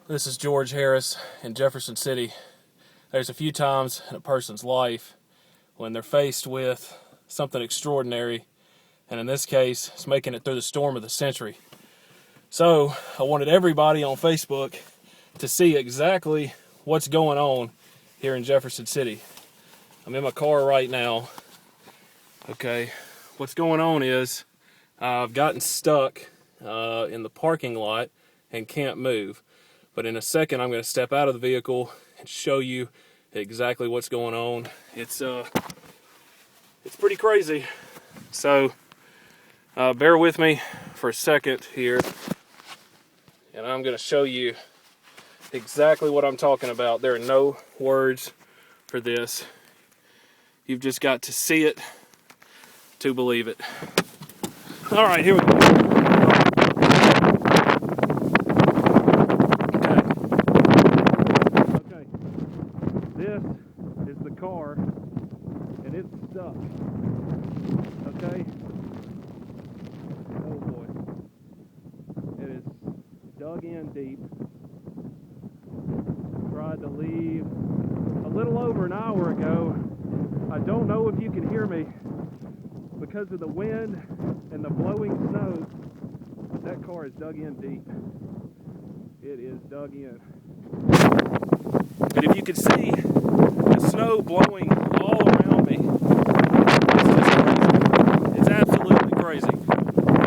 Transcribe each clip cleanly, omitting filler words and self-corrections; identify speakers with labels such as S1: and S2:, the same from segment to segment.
S1: This is George Harris in Jefferson City. There's a few times in a person's life when they're faced with something extraordinary, and in this case, it's making it through the storm of the century. So I wanted everybody on Facebook to see exactly what's going on here in Jefferson City. I'm in my car right now. Okay, what's going on is I've gotten stuck in the parking lot and can't move. But in a second, I'm going to step out of the vehicle and show you exactly what's going on. It's pretty crazy. So bear with me for a second here, and I'm going to show you exactly what I'm talking about. There are no words for this. You've just got to see it to believe it. All right, here we go. This is the car, and it's stuck. Okay? Oh boy. It is dug in deep. Tried to leave a little over an hour ago. I don't know if you can hear me because of the wind and the blowing snow, but that car is dug in deep. It is dug in. But if you could see the snow blowing all around me, it's just crazy. It's absolutely crazy.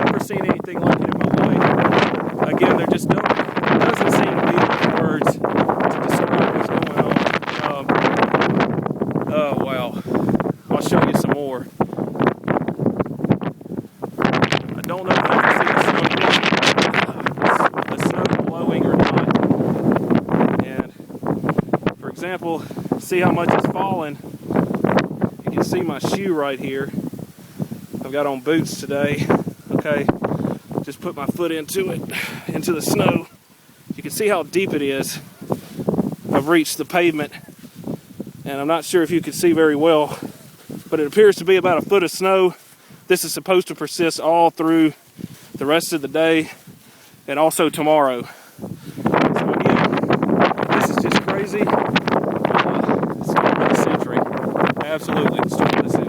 S1: Never seen anything like it in my life. Again, there just doesn't seem to be enough words to describe what's going on. Oh, wow. I'll show you some more. I don't know if you can see the snow blowing or not. For example, see how much it's fallen. You can see my shoe right here. I've got on boots today. Okay, just put my foot into it, into the snow. You can see how deep it is. I've reached the pavement, and I'm not sure if you can see very well, but it appears to be about a foot of snow. This is supposed to persist all through the rest of the day and also tomorrow. So again, this is just crazy. Storm of the century. Absolutely, storm of the century.